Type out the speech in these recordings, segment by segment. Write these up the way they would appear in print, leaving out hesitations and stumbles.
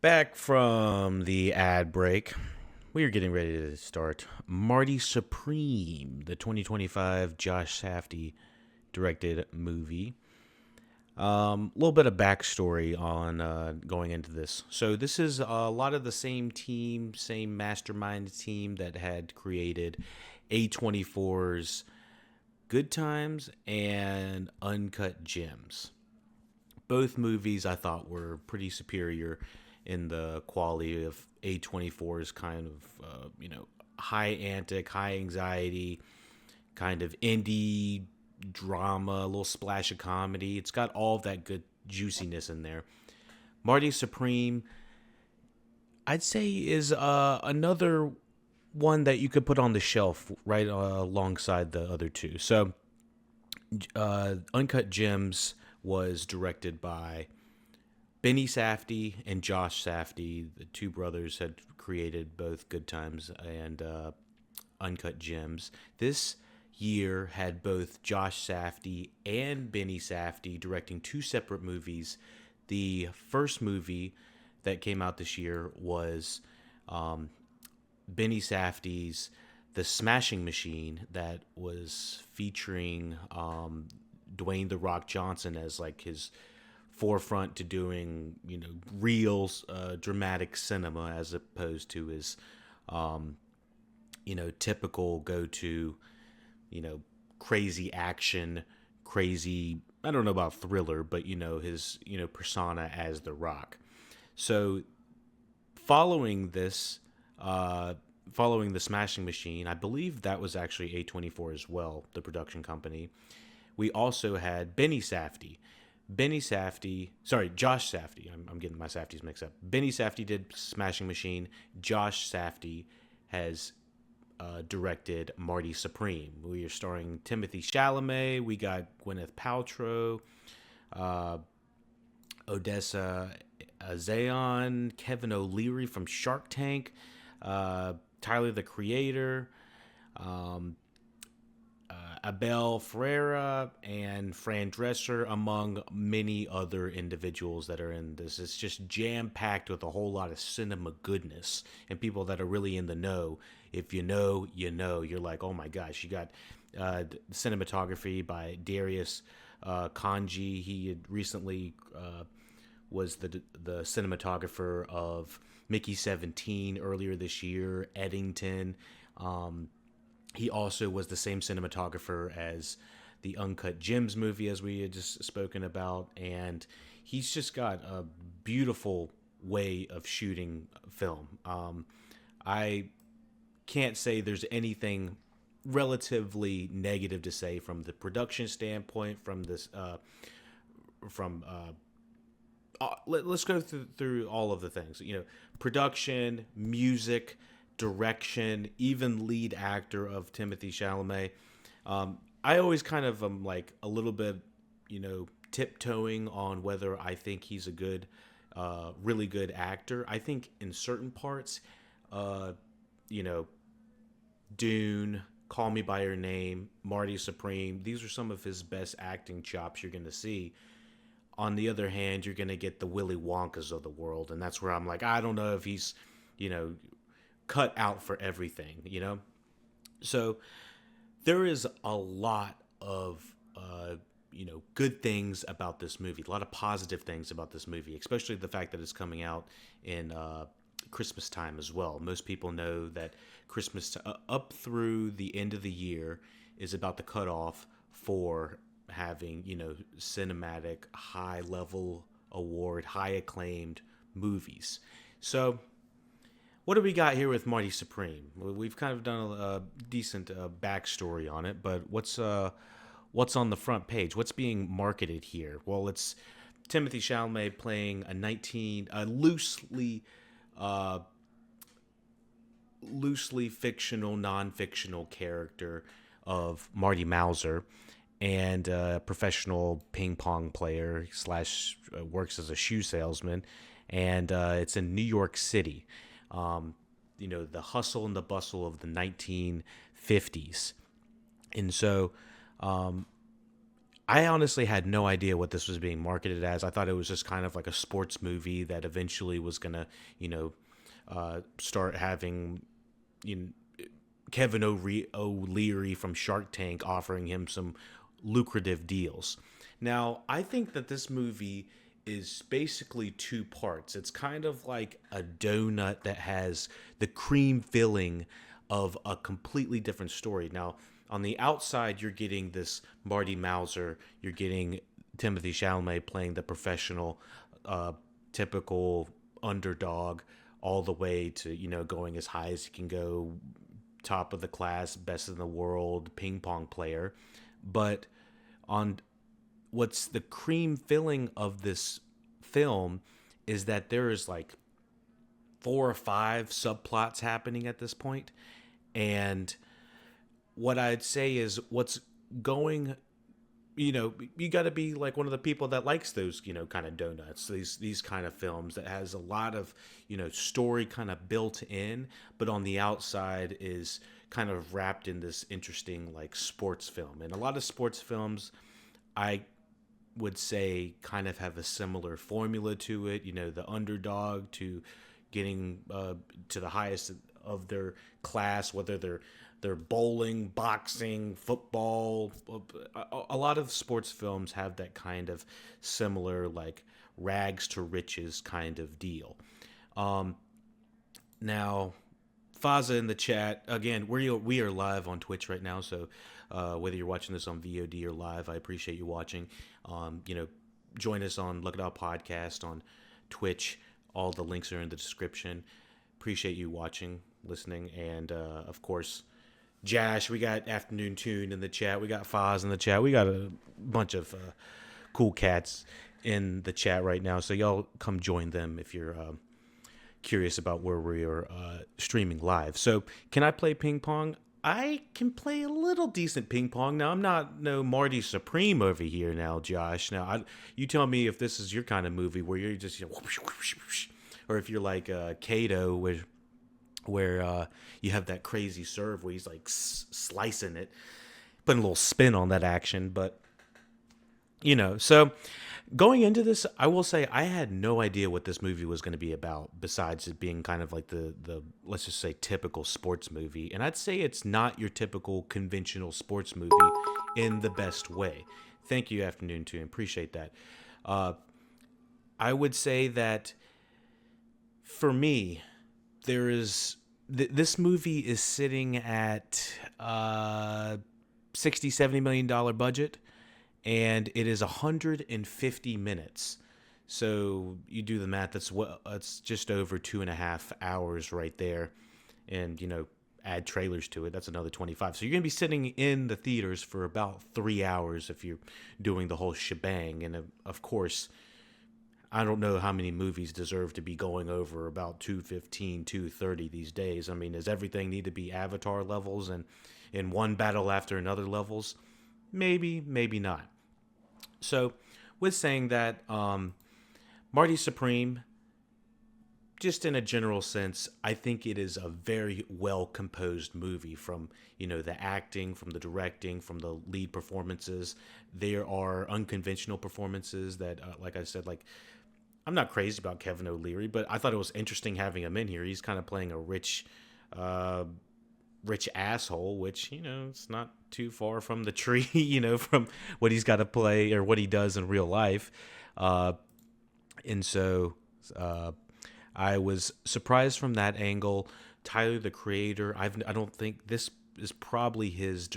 Back from the ad break, we are getting ready to start Marty Supreme, the 2025 Josh Safdie directed movie. A little bit of backstory on going into this. So, this is a lot of the same team, same mastermind team that had created A24's Good Times and Uncut Gems. Both movies I thought were pretty superior in the quality of A24's kind of, high antic, high anxiety, kind of indie drama, a little splash of comedy. It's got all of that good juiciness in there. Marty Supreme, I'd say, is another one that you could put on the shelf right alongside the other two. So, Uncut Gems was directed by Benny Safdie and Josh Safdie. The two brothers had created both Good Times and Uncut Gems. This year had both Josh Safdie and Benny Safdie directing two separate movies. The first movie that came out this year was Benny Safdie's The Smashing Machine, that was featuring Dwayne The Rock Johnson as like his forefront to doing, real dramatic cinema as opposed to his, typical go-to, crazy action, crazy, I don't know about thriller, but, his, persona as The Rock. So following this, following The Smashing Machine, I believe that was actually A24 as well, the production company. We also had Josh Safdie. I'm getting my Safdies mixed up. Benny Safdie did Smashing Machine. Josh Safdie has directed Marty Supreme. We are starring Timothy Chalamet. We got Gwyneth Paltrow, Odessa Zayon, Kevin O'Leary from Shark Tank, Tyler the Creator, Abel Ferreira, and Fran Dresser, among many other individuals that are in this. It's just jam-packed with a whole lot of cinema goodness and people that are really in the know. If you know, you know. You're like, oh my gosh, you got cinematography by Darius Kanji. He had recently was the cinematographer of Mickey 17 earlier this year, Eddington. He also was the same cinematographer as the Uncut Gems movie, as we had just spoken about. And he's just got a beautiful way of shooting film. I can't say there's anything relatively negative to say from the production standpoint, from this, let's go through all of the things. Production, music, direction, even lead actor of Timothy Chalamet. I always kind of am like a little bit, tiptoeing on whether I think he's a good, really good actor. I think in certain parts, Dune, Call Me by Your Name, Marty Supreme, these are some of his best acting chops you're going to see. On the other hand, you're going to get the Willy Wonkas of the world, and that's where I'm like, I don't know if he's, cut out for everything. So there is a lot of good things about this movie, a lot of positive things about this movie, especially the fact that it's coming out in Christmas time as well. Most people know that Christmas up through the end of the year is about the cutoff for having cinematic, high level award, high acclaimed movies. So what do we got here with Marty Supreme? We've kind of done a decent backstory on it, but what's on the front page? What's being marketed here? Well, it's Timothy Chalamet playing a loosely fictional, non-fictional character of Marty Mauser, and a professional ping pong player slash works as a shoe salesman, and it's in New York City. The hustle and the bustle of the 1950s. And so I honestly had no idea what this was being marketed as. I thought it was just kind of like a sports movie that eventually was gonna, you know, start having, you know, Kevin O'Leary from Shark Tank offering him some lucrative deals. Now, I think that this movie is basically two parts. It's kind of like a donut that has the cream filling of a completely different story. Now, on the outside, you're getting this Marty Mauser, you're getting Timothy Chalamet playing the professional, uh, typical underdog, all the way to, you know, going as high as he can go, top of the class, best in the world, ping pong player. But on what's the cream filling of this film is that there is like four or five subplots happening at this point. And what I'd say is what's going, you know, you got to be like one of the people that likes those, you know, kind of donuts, these kind of films that has a lot of, you know, story kind of built in, but on the outside is kind of wrapped in this interesting like sports film. And a lot of sports films, I would say, kind of have a similar formula to it. You know, the underdog to getting to the highest of their class, whether they're bowling, boxing, football. A lot of sports films have that kind of similar, like rags to riches kind of deal. Um, Now, Faza in the chat again. We are live on Twitch right now, so whether you're watching this on VOD or live, I appreciate you watching. You know, join us on LuckyDog Podcast on Twitch. All the links are in the description. Appreciate you watching, listening, and of course, Josh. We got Afternoon Tune in the chat. We got Foz in the chat. We got a bunch of cool cats in the chat right now. So y'all come join them if you're curious about where we are streaming live. So can I play ping pong? I can play a little decent ping pong. Now, I'm not no Marty Supreme over here now, Josh. Now, you tell me if this is your kind of movie where you're just, you know, or if you're like Kato, where you have that crazy serve where he's like slicing it, putting a little spin on that action. But, you know, so going into this, I will say I had no idea what this movie was going to be about, besides it being kind of like the let's just say typical sports movie. And I'd say it's not your typical conventional sports movie in the best way. Thank you, Afternoon Tune. Appreciate that. I would say that for me, there is this movie is sitting at 60-70 million dollar budget, and it is 150 minutes. So you do the math. That's just over 2.5 hours right there, and you know, add trailers to it. That's another 25. So you're gonna be sitting in the theaters for about 3 hours if you're doing the whole shebang. And of course, I don't know how many movies deserve to be going over about 215, 230 these days. I mean, does everything need to be Avatar levels and in one battle after another levels? Maybe, maybe not. So, with saying that, Marty Supreme, just in a general sense, I think it is a very well composed movie. From, you know, the acting, from the directing, from the lead performances. There are unconventional performances that, like I said, like, I'm not crazy about Kevin O'Leary, but I thought it was interesting having him in here. He's kind of playing a rich asshole, which, you know, it's not too far from the tree, you know, from what he's got to play or what he does in real life. And so I was surprised from that angle. Tyler, the creator, I don't think this is probably his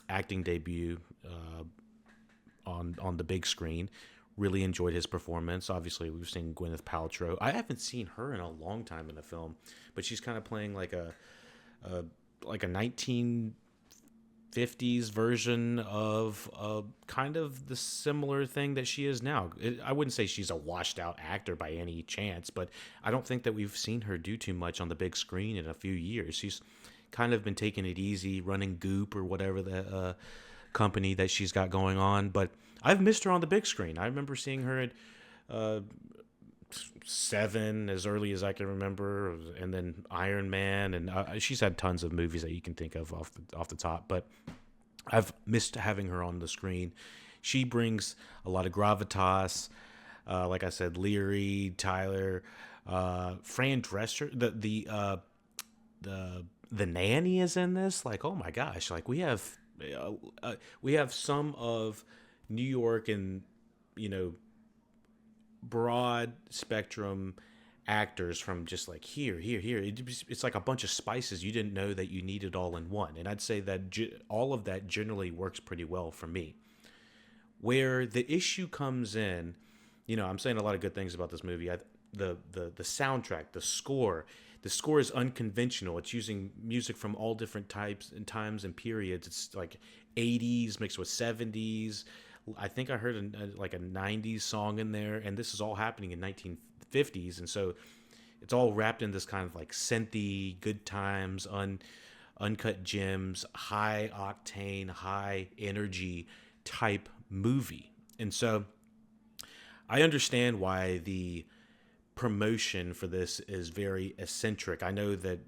acting debut on the big screen. Really enjoyed his performance. Obviously, we've seen Gwyneth Paltrow. I haven't seen her in a long time in a film, but she's kind of playing like a 1950s version of kind of the similar thing that she is now. I wouldn't say she's a washed out actor by any chance, but I don't think that we've seen her do too much on the big screen in a few years. She's kind of been taking it easy, running Goop or whatever the company that she's got going on, but I've missed her on the big screen. I remember seeing her at Seven as early as I can remember, and then Iron Man, and she's had tons of movies that you can think of off the top. But I've missed having her on the screen. She brings a lot of gravitas. Like I said, Leary, Tyler, Fran Drescher, the nanny is in this. Like, oh my gosh! Like we have some of New York and you know broad spectrum actors from just like here. It's like a bunch of spices you didn't know that you needed all in one. And I'd say that all of that generally works pretty well for me. Where the issue comes in, I'm saying a lot of good things about this movie. The soundtrack, the score is unconventional. It's using music from all different types and times and periods. It's like 80s mixed with 70s. I think I heard like a 90s song in there, and this is all happening in 1950s, and so it's all wrapped in this kind of like synthy, good times, uncut gems, high octane, high energy type movie. And so I understand why the promotion for this is very eccentric. I know that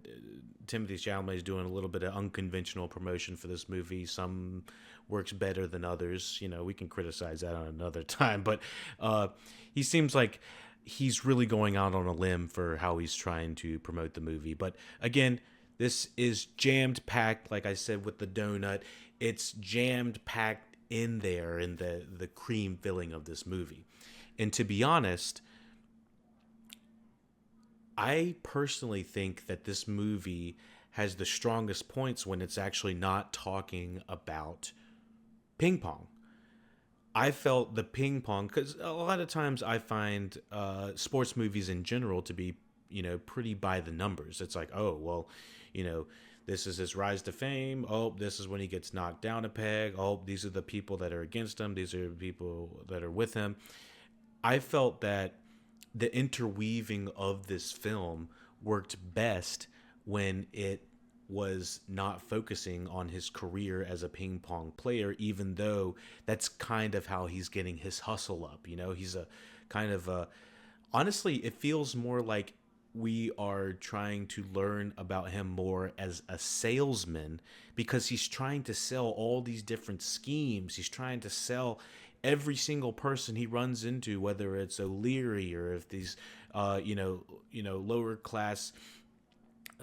Timothy Chalamet is doing a little bit of unconventional promotion for this movie. Some works better than others. We can criticize that on another time, but he seems like he's really going out on a limb for how he's trying to promote the movie. But again, this is jammed packed, like I said, with the donut. It's jammed packed in there in the cream filling of this movie. And to be honest, I personally think that this movie has the strongest points when it's actually not talking about ping pong. I felt the ping pong, because a lot of times I find sports movies in general to be, pretty by the numbers. It's like, oh, well, this is his rise to fame. Oh, this is when he gets knocked down a peg. Oh, these are the people that are against him. These are the people that are with him. I felt that the interweaving of this film worked best when it was not focusing on his career as a ping pong player, even though that's kind of how he's getting his hustle up. He's a kind of honestly, it feels more like we are trying to learn about him more as a salesman, because he's trying to sell all these different schemes. He's trying to sell every single person he runs into, whether it's O'Leary or if these, lower class,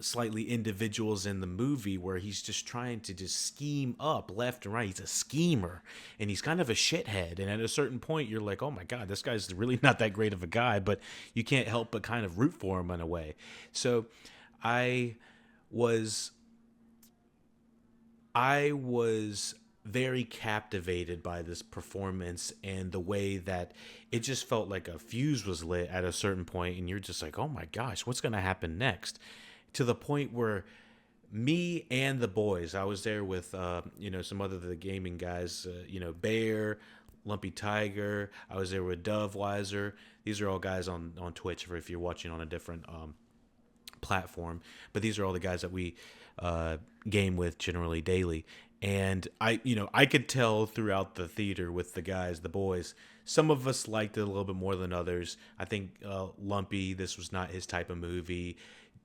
slightly individuals in the movie, where he's just trying to just scheme up left and right. He's a schemer, and he's kind of a shithead. And at a certain point, you're like, oh my God, this guy's really not that great of a guy, but you can't help but kind of root for him in a way. So I was very captivated by this performance and the way that it just felt like a fuse was lit at a certain point, and you're just like, oh my gosh, what's going to happen next? To the point where me and the boys, I was there with some other of the gaming guys, Bear, Lumpy Tiger. I was there with Dove Weiser. These are all guys on Twitch, for if you're watching on a different platform, but these are all the guys that we game with generally daily. And I could tell throughout the theater with the guys, the boys, some of us liked it a little bit more than others. I think Lumpy, this was not his type of movie.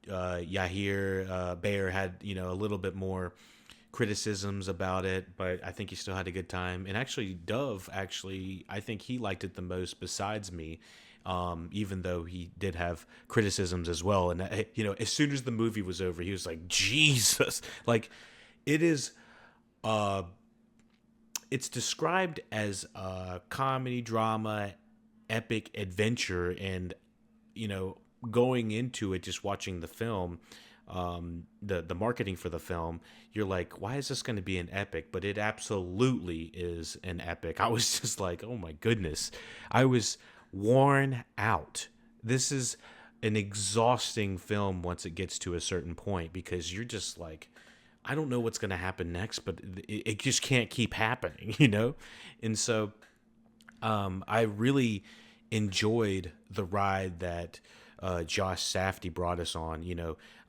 Yahir, Bear had, a little bit more criticisms about it, but I think he still had a good time. And actually, Dove, I think he liked it the most besides me, even though he did have criticisms as well. And, as soon as the movie was over, he was like, Jesus, like it is... it's described as a comedy, drama, epic adventure, and going into it, just watching the film, the marketing for the film, you're like, why is this going to be an epic? But it absolutely is an epic. I was just like, oh my goodness, I was worn out. This is an exhausting film once it gets to a certain point, because you're just like, I don't know what's going to happen next, but it just can't keep happening, And so I really enjoyed the ride that Josh Safdie brought us on.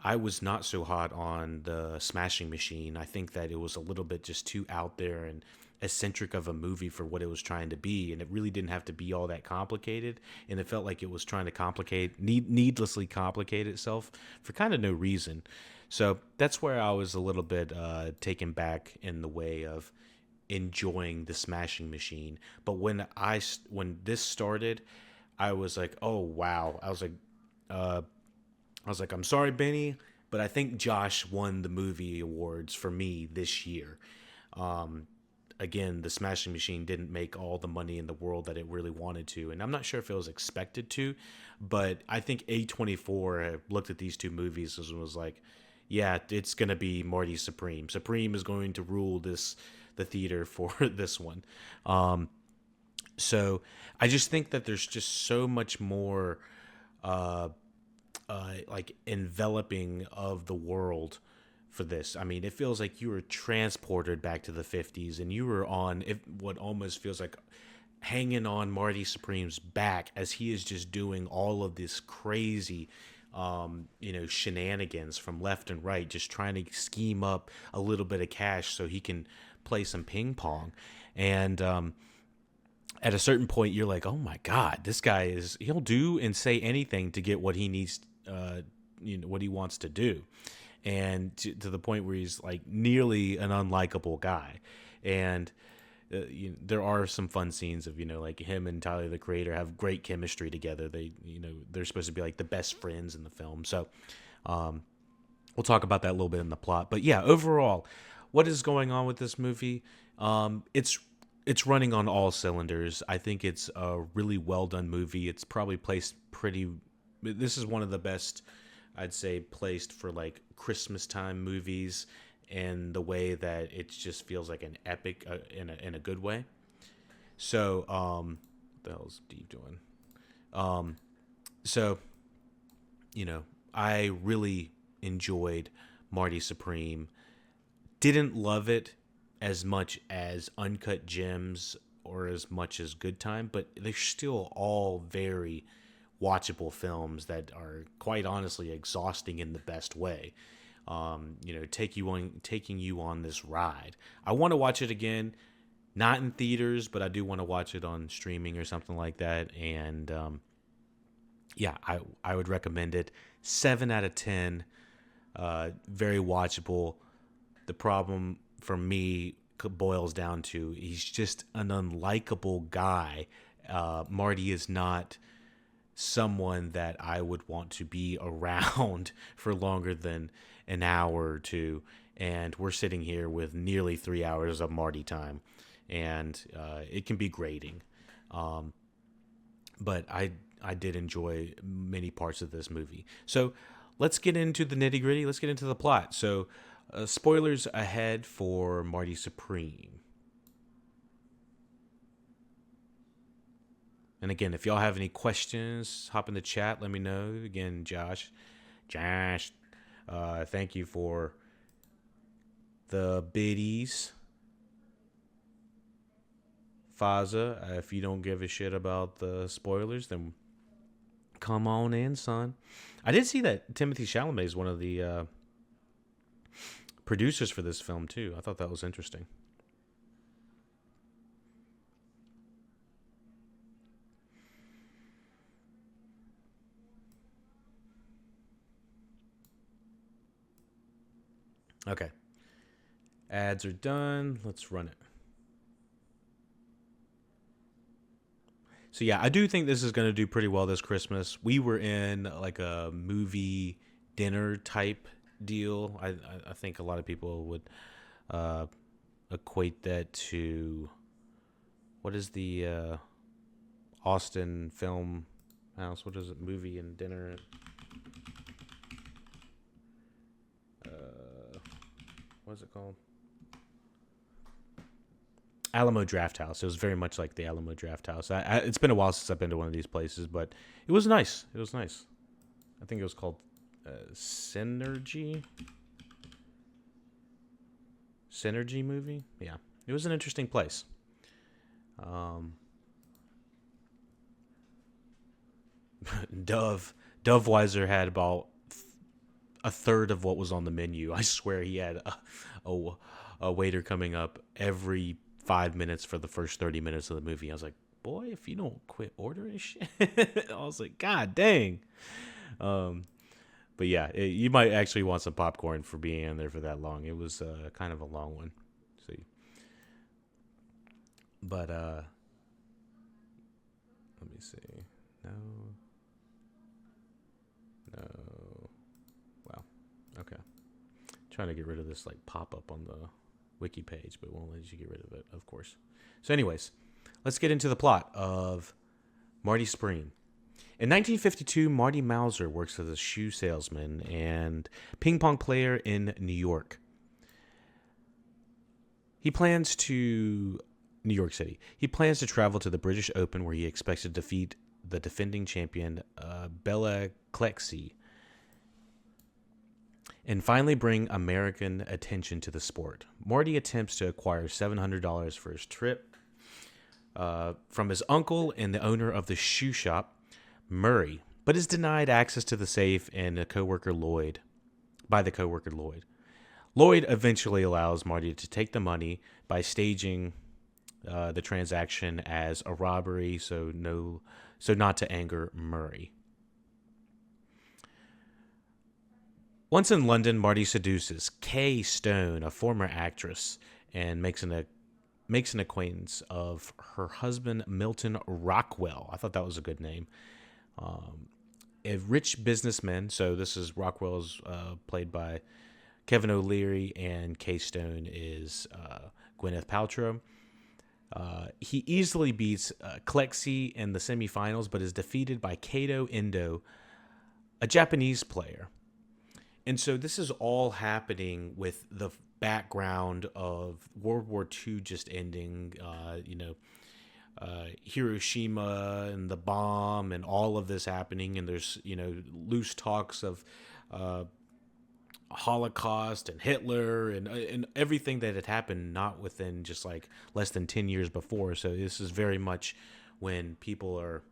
I was not so hot on the Smashing Machine. I think that it was a little bit just too out there and eccentric of a movie for what it was trying to be, and it really didn't have to be all that complicated, and it felt like it was trying to needlessly complicate itself for kind of no reason. So that's where I was a little bit taken back in the way of enjoying the Smashing Machine. But when this started, I was like, oh wow. I was like, I'm sorry, Benny, but I think Josh won the movie awards for me this year. Again, the Smashing Machine didn't make all the money in the world that it really wanted to, and I'm not sure if it was expected to, but I think A24 looked at these two movies and was like, yeah, it's gonna be Marty Supreme. Supreme is going to rule the theater for this one. So I just think that there's just so much more like enveloping of the world for this. I mean, it feels like you were transported back to the 50s and you were on what almost feels like hanging on Marty Supreme's back as he is just doing all of this crazy shenanigans from left and right, just trying to scheme up a little bit of cash so he can play some ping pong. And at a certain point, you're like, oh my God, this guy he'll do and say anything to get what he needs, what he wants to do. And to the point where he's like nearly an unlikable guy. And there are some fun scenes of, like him and Tyler, the Creator, have great chemistry together. They're supposed to be like the best friends in the film. So we'll talk about that a little bit in the plot. But yeah, overall, what is going on with this movie? It's running on all cylinders. I think it's a really well done movie. It's probably placed pretty. This is one of the best, I'd say, placed for like Christmas time movies, and the way that it just feels like an epic in a good way. So, what the hell's Steve doing? So, I really enjoyed Marty Supreme. Didn't love it as much as Uncut Gems or as much as Good Time, but they're still all very watchable films that are quite honestly exhausting in the best way. Taking you on this ride. I want to watch it again, not in theaters, but I do want to watch it on streaming or something like that. And I would recommend it. 7 out of 10. Very watchable. The problem for me boils down to he's just an unlikable guy. Marty is not someone that I would want to be around for longer than an hour or two, and we're sitting here with nearly 3 hours of Marty time, and it can be grating. But I did enjoy many parts of this movie. So let's get into the nitty gritty. Let's get into the plot. So spoilers ahead for Marty Supreme. And again, if y'all have any questions, hop in the chat. Let me know. Again, Josh, thank you for the biddies. Faza, if you don't give a shit about the spoilers, then come on in, son. I did see that Timothée Chalamet is one of the producers for this film, too. I thought that was interesting. Okay. Ads are done. Let's run it. So yeah, I do think this is going to do pretty well this Christmas. We were in like a movie dinner type deal. I think a lot of people would equate that to, what is the Austin Film House? What is it? Movie and dinner. What is it called? Alamo Draft House. It was very much like the Alamo Draft House. It's been a while since I've been to one of these places, but it was nice. It was nice. I think it was called Synergy. Synergy movie? Yeah. It was an interesting place. Doveweiser had about a third of what was on the menu. I swear he had a waiter coming up every 5 minutes for the first 30 minutes of the movie. I was like, boy, if you don't quit ordering shit. I was like, God dang. But yeah, you might actually want some popcorn for being in there for that long. It was kind of a long one. See, but let me see. No, no. Wow. Okay. Trying to get rid of this like pop up on the wiki page, but it won't let you get rid of it, of course. So, anyways, let's get into the plot of Marty Supreme. In 1952, Marty Mauser works as a shoe salesman and ping pong player in New York. New York City. He plans to travel to the British Open, where he expects to defeat the defending champion, Bella Clexy, and finally bring American attention to the sport. Marty attempts to acquire $700 for his trip from his uncle and the owner of the shoe shop, Murray, but is denied access to the safe by the coworker Lloyd. Lloyd eventually allows Marty to take the money by staging the transaction as a robbery, so not to anger Murray. Once in London, Marty seduces Kay Stone, a former actress, and makes an acquaintance of her husband, Milton Rockwell. I thought that was a good name. A rich businessman. So this is Rockwell's played by Kevin O'Leary, and Kay Stone is Gwyneth Paltrow. He easily beats Clexy in the semifinals, but is defeated by Kato Endo, a Japanese player. And so this is all happening with the background of World War II just ending, Hiroshima and the bomb and all of this happening. And there's, loose talks of Holocaust and Hitler and everything that had happened not within just like less than 10 years before. So this is very much when people are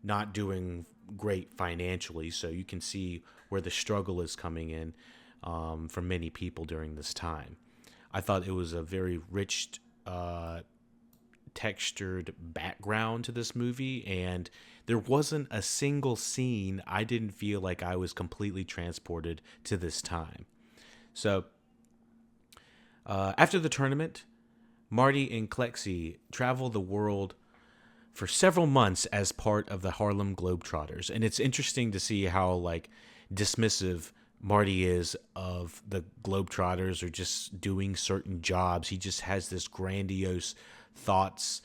not doing great financially. So you can see where the struggle is coming in for many people during this time. I thought it was a very rich, textured background to this movie, and there wasn't a single scene I didn't feel like I was completely transported to this time. So after the tournament, Marty and Clexy travel the world for several months as part of the Harlem Globetrotters, and it's interesting to see how like dismissive Marty is of the Globetrotters or just doing certain jobs. He just has this grandiose thoughts,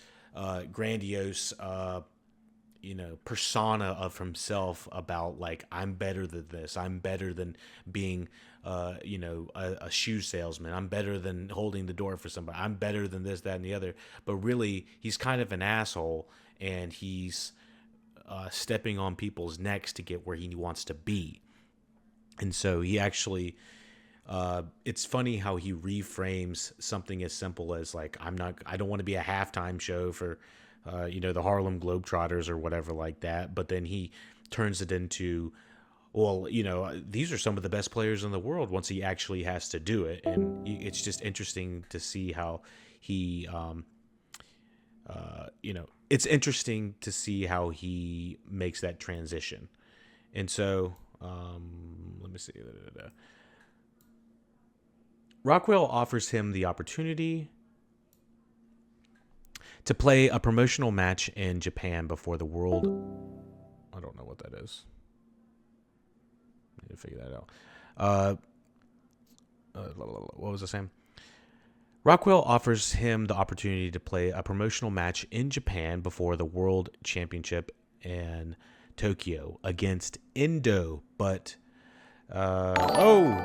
persona of himself about like, I'm better than this. I'm better than being, a shoe salesman. I'm better than holding the door for somebody. I'm better than this, that, and the other. But really, he's kind of an asshole, and he's stepping on people's necks to get where he wants to be. And so he actually, it's funny how he reframes something as simple as like, I don't want to be a halftime show for, the Harlem Globetrotters or whatever like that. But then he turns it into, well, these are some of the best players in the world once he actually has to do it. And it's just interesting to see how he, it's interesting to see how he makes that transition. And so, let me see. Rockwell offers him the opportunity to play a promotional match in Japan before the world. I don't know what that is. I need to figure that out. What was I saying? Rockwell offers him the opportunity to play a promotional match in Japan before the World Championship in Tokyo against Endo, but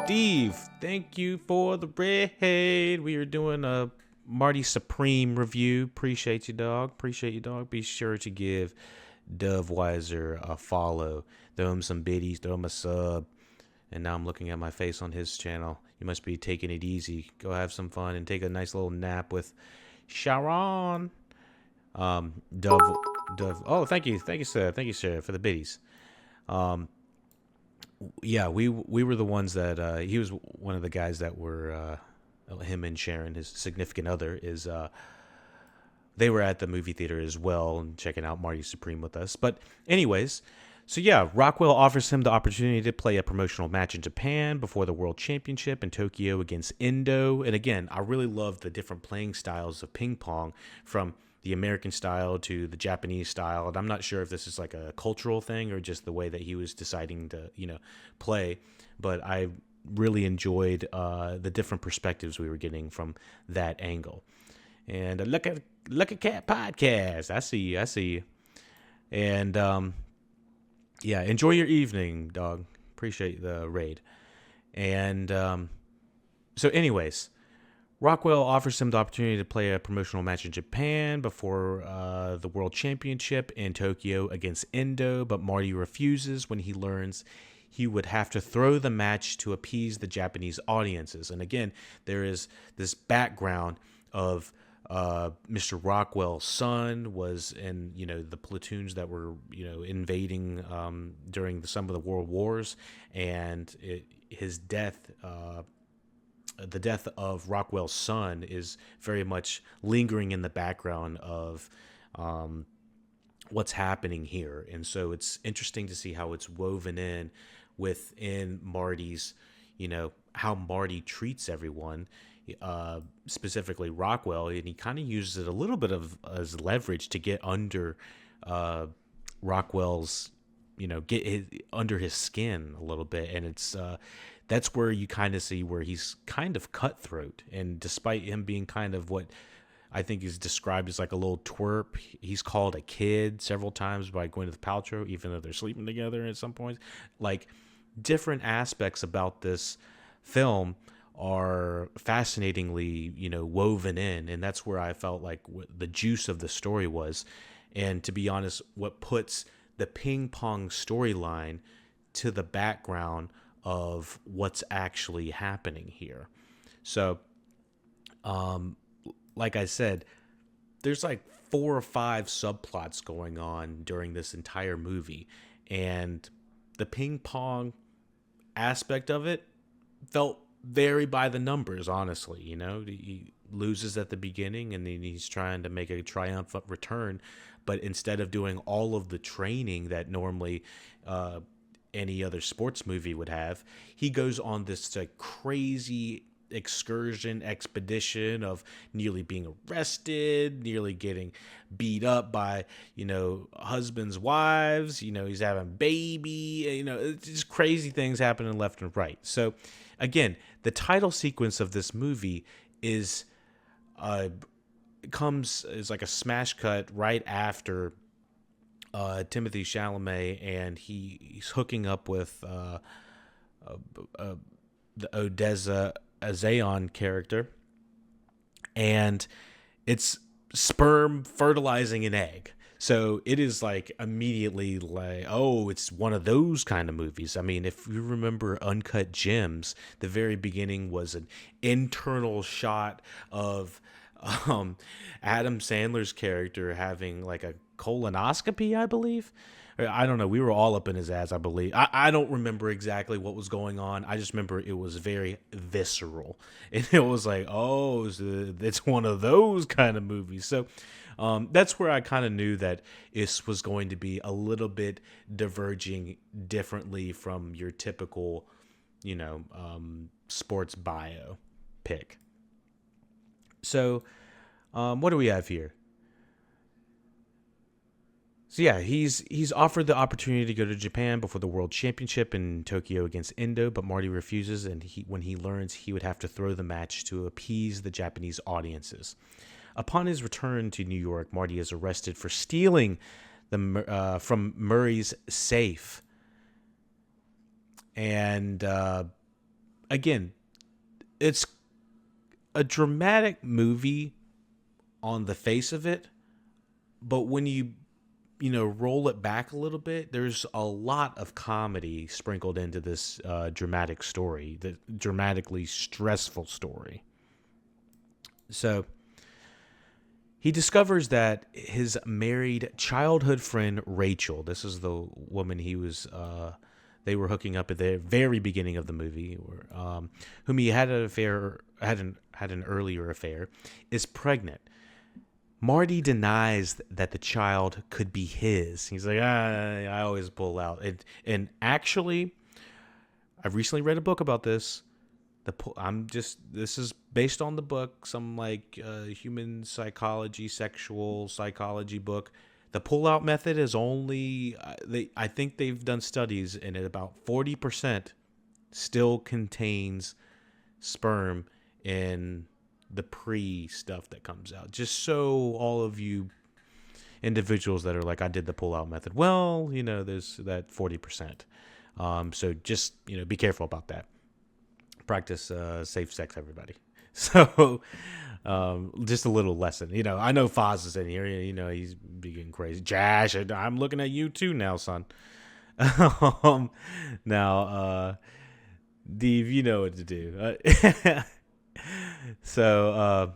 Steve, thank you for the raid. We are doing a Marty Supreme review. Appreciate you, dog. Be sure to give Dove Weiser a follow. Throw him some biddies, throw him a sub. And now I'm looking at my face on his channel. You must be taking it easy. Go have some fun and take a nice little nap with Sharon. Dove. Oh, thank you, sir. Thank you, sir, for the biddies. Yeah, we were the ones that he was one of the guys that were him and Sharon, his significant other, they were at the movie theater as well and checking out Marty Supreme with us. But anyways, So yeah, Rockwell offers him the opportunity to play a promotional match in Japan before the World Championship in Tokyo against Endo. And again, I really love the different playing styles of ping pong, from the American style to the Japanese style. And I'm not sure if this is like a cultural thing or just the way that he was deciding to, play. But I really enjoyed the different perspectives we were getting from that angle. And look at Cat Podcast. I see you. And yeah, enjoy your evening, dog. Appreciate the raid. And so, anyways, Rockwell offers him the opportunity to play a promotional match in Japan before the World Championship in Tokyo against Endo, but Marty refuses when he learns he would have to throw the match to appease the Japanese audiences. And again, there is this background of Mr. Rockwell's son was in, the platoons that were, invading during some of the world wars, and his death, the death of Rockwell's son, is very much lingering in the background of what's happening here. And so it's interesting to see how it's woven in within Marty's, how Marty treats everyone. Specifically Rockwell, and he kind of uses it a little bit as leverage to get under Rockwell's, under his skin a little bit, and it's that's where you kind of see where he's kind of cutthroat, and despite him being kind of what I think is described as like a little twerp, he's called a kid several times by Gwyneth Paltrow, even though they're sleeping together at some points. Like, different aspects about this film are fascinatingly, woven in, and that's where I felt like the juice of the story was. And to be honest, what puts the ping pong storyline to the background of what's actually happening here. So, like I said, there's like 4 or 5 subplots going on during this entire movie, and the ping pong aspect of it felt very by the numbers, honestly. He loses at the beginning, and then he's trying to make a triumphant return, but instead of doing all of the training that normally any other sports movie would have, he goes on this crazy expedition of nearly being arrested, nearly getting beat up by husbands' wives. He's having baby. It's just crazy things happening left and right. So again, the title sequence of this movie is is like a smash cut right after Timothy Chalamet, and he's hooking up with the Odessa Azaon character, and it's sperm fertilizing an egg. So it is like immediately like, oh, it's one of those kind of movies. I mean, if you remember Uncut Gems, the very beginning was an internal shot of Adam Sandler's character having like a colonoscopy, I believe. I don't know. We were all up in his ass, I believe. I don't remember exactly what was going on. I just remember it was very visceral. And it was like, oh, it's one of those kind of movies. So that's where I kind of knew that this was going to be a little bit diverging differently from your typical, sports bio pick. So what do we have here? So yeah, he's offered the opportunity to go to Japan before the World Championship in Tokyo against Endo, but Marty refuses, and when he learns he would have to throw the match to appease the Japanese audiences. Upon his return to New York, Marty is arrested for stealing from Murray's safe. And again, it's a dramatic movie on the face of it, but when you roll it back a little bit, there's a lot of comedy sprinkled into this dramatic story, the dramatically stressful story. So he discovers that his married childhood friend Rachel, this is the woman they were hooking up at the very beginning of the movie, whom he had an earlier affair, is pregnant. Marty denies that the child could be his. He's like, I always pull out. And actually, I've recently read a book about this. This is based on the book, some like human psychology, sexual psychology book. The pull-out method is only, I think they've done studies, and it about 40% still contains sperm in the pre-stuff that comes out. Just so all of you individuals that are like, I did the pull-out method. Well, there's that 40%. So just, be careful about that. Practice safe sex, everybody. So just a little lesson. I know Foz is in here. He's being crazy. Josh, I'm looking at you too now, son. Now, Dave, you know what to do. So,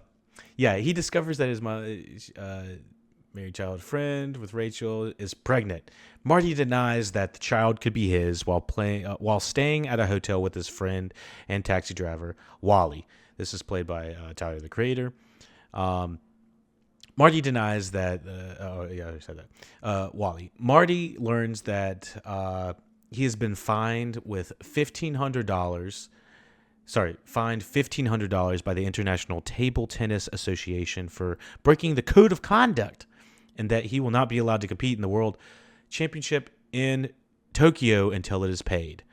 yeah, he discovers that his married child friend with Rachel is pregnant. Marty denies that the child could be his while staying at a hotel with his friend and taxi driver, Wally. This is played by Tyler, the Creator. Marty denies that. I said that. Wally. Marty learns that he has been fined with $1,500. Fined $1,500 by the International Table Tennis Association for breaking the code of conduct, and that he will not be allowed to compete in the World Championship in Tokyo until it is paid.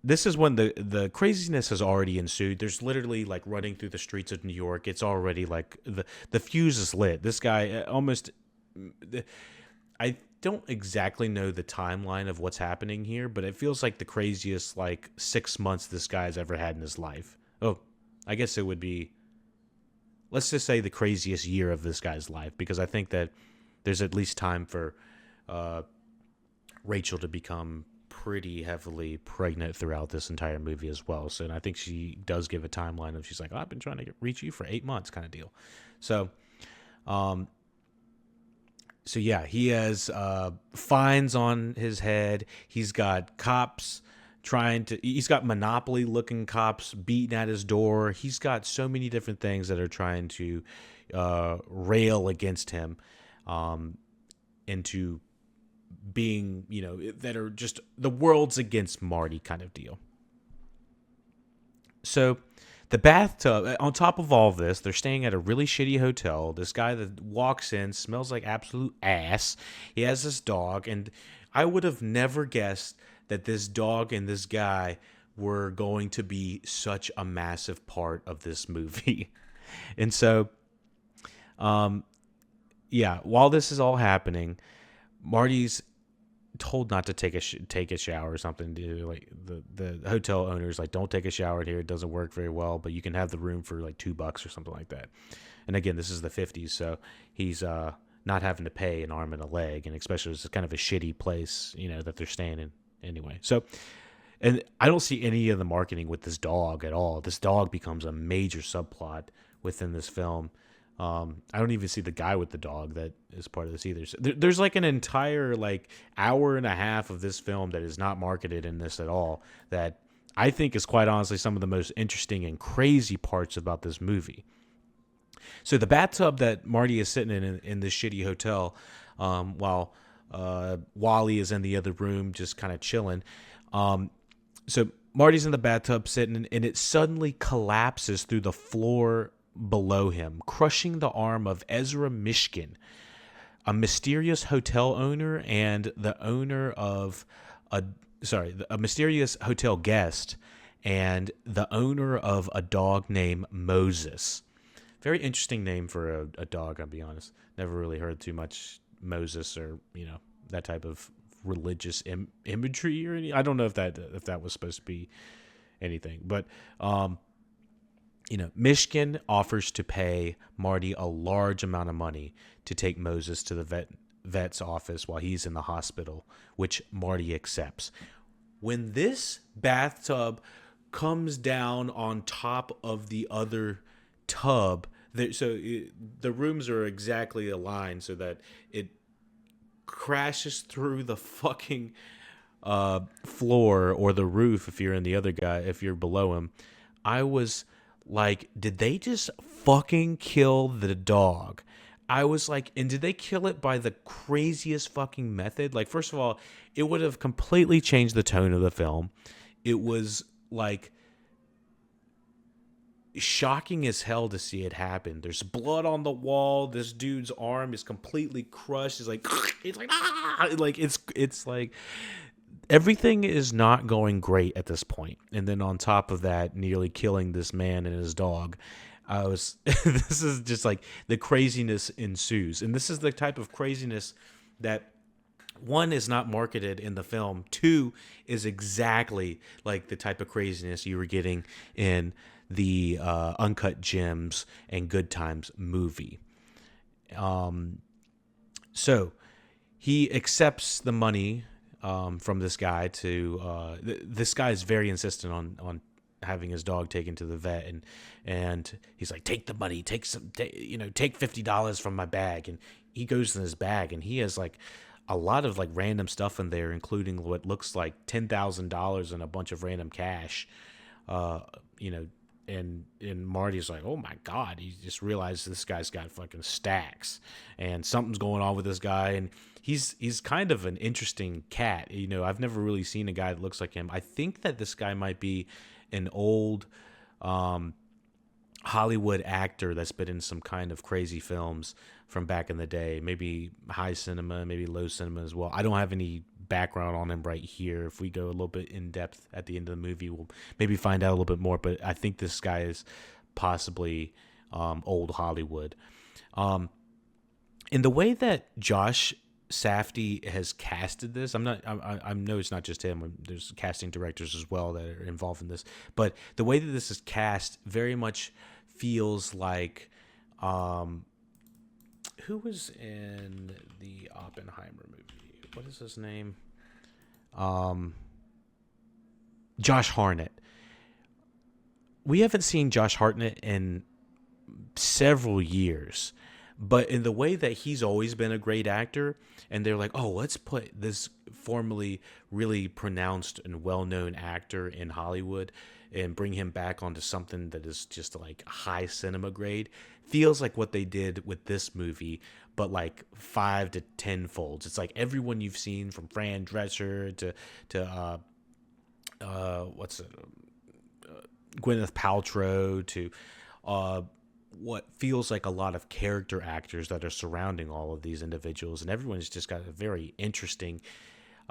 This is when the craziness has already ensued. There's literally like running through the streets of New York. It's already like the fuse is lit. This guy I don't exactly know the timeline of what's happening here, but it feels like the craziest 6 months this guy's ever had in his life. Oh, I guess it would be, let's just say the craziest year of this guy's life, because I think that there's at least time for Rachel to become pretty heavily pregnant throughout this entire movie as well. So, and I think she does give a timeline of, she's like, I've been trying to reach you for 8 months kind of deal. So, So yeah, he has fines on his head. He's got cops he's got Monopoly looking cops beating at his door. He's got so many different things that are trying to rail against him into being, that are just the world's against Marty kind of deal. So the bathtub, on top of all of this, they're staying at a really shitty hotel. This guy that walks in smells like absolute ass. He has this dog, and I would have never guessed that this dog and this guy were going to be such a massive part of this movie. And so, yeah, while this is all happening, Marty's told not to take a shower or something. Like the hotel owner's like, don't take a shower here, it doesn't work very well, but you can have the room for like $2 or something like that. And again, this is the 50s, so he's not having to pay an arm and a leg, and especially it's kind of a shitty place, that they're staying in anyway. So, and I don't see any of the marketing with this dog at all. This dog becomes a major subplot within this film. I don't even see the guy with the dog that is part of this either. So there's like an entire hour and a half of this film that is not marketed in this at all, that I think is quite honestly some of the most interesting and crazy parts about this movie. So the bathtub that Marty is sitting in this shitty hotel, while Wally is in the other room just kind of chilling. So Marty's in the bathtub sitting, and it suddenly collapses through the floor below him, crushing the arm of Ezra Mishkin, a mysterious hotel owner and the owner of a mysterious hotel guest and the owner of a dog named Moses. Very interesting name for a dog, I'll be honest. Never really heard too much Moses or, that type of religious imagery or anything. I don't know if that was supposed to be anything, but Mishkin offers to pay Marty a large amount of money to take Moses to the vet's office while he's in the hospital, which Marty accepts. When this bathtub comes down on top of the other tub, the rooms are exactly aligned so that it crashes through the fucking floor or the roof if you're in the other guy, if you're below him. I was like, did they just fucking kill the dog? I was like, and did they kill it by the craziest fucking method? Like, first of all, it would have completely changed the tone of the film. It was like shocking as hell to see it happen. There's blood on the wall. This dude's arm is completely crushed. It's like, it's like, ah! Like it's like everything is not going great at this point. And then on top of that, nearly killing this man and his dog. I was this is just like the craziness ensues. And this is the type of craziness that one is not marketed in the film. Two is exactly like the type of craziness you were getting in the Uncut Gems and Good Times movie. So he accepts the money from this guy to this guy is very insistent on having his dog taken to the vet, and he's like, take the money, take $50 from my bag. And he goes in his bag and he has like a lot of like random stuff in there, including what looks like $10,000 and a bunch of random cash. And Marty's like, oh my God, he just realized this guy's got fucking stacks and something's going on with this guy. And he's kind of an interesting cat. I've never really seen a guy that looks like him. I think that this guy might be an old Hollywood actor that's been in some kind of crazy films from back in the day, maybe high cinema, maybe low cinema as well. I don't have any background on him right here. If we go a little bit in depth at the end of the movie, we'll maybe find out a little bit more, but I think this guy is possibly old Hollywood. In the way that Josh Safdie has casted this, I know it's not just him. There's casting directors as well that are involved in this, but the way that this is cast very much feels like who was in the Oppenheimer movie? What is his name? Josh Hartnett. We haven't seen Josh Hartnett in several years, but in the way that he's always been a great actor, and they're like, oh, let's put this formerly really pronounced and well-known actor in Hollywood and bring him back onto something that is just like high cinema grade, feels like what they did with this movie, but like 5 to 10 folds. It's like everyone you've seen from Fran Drescher to Gwyneth Paltrow to what feels like a lot of character actors that are surrounding all of these individuals, and everyone's just got a very interesting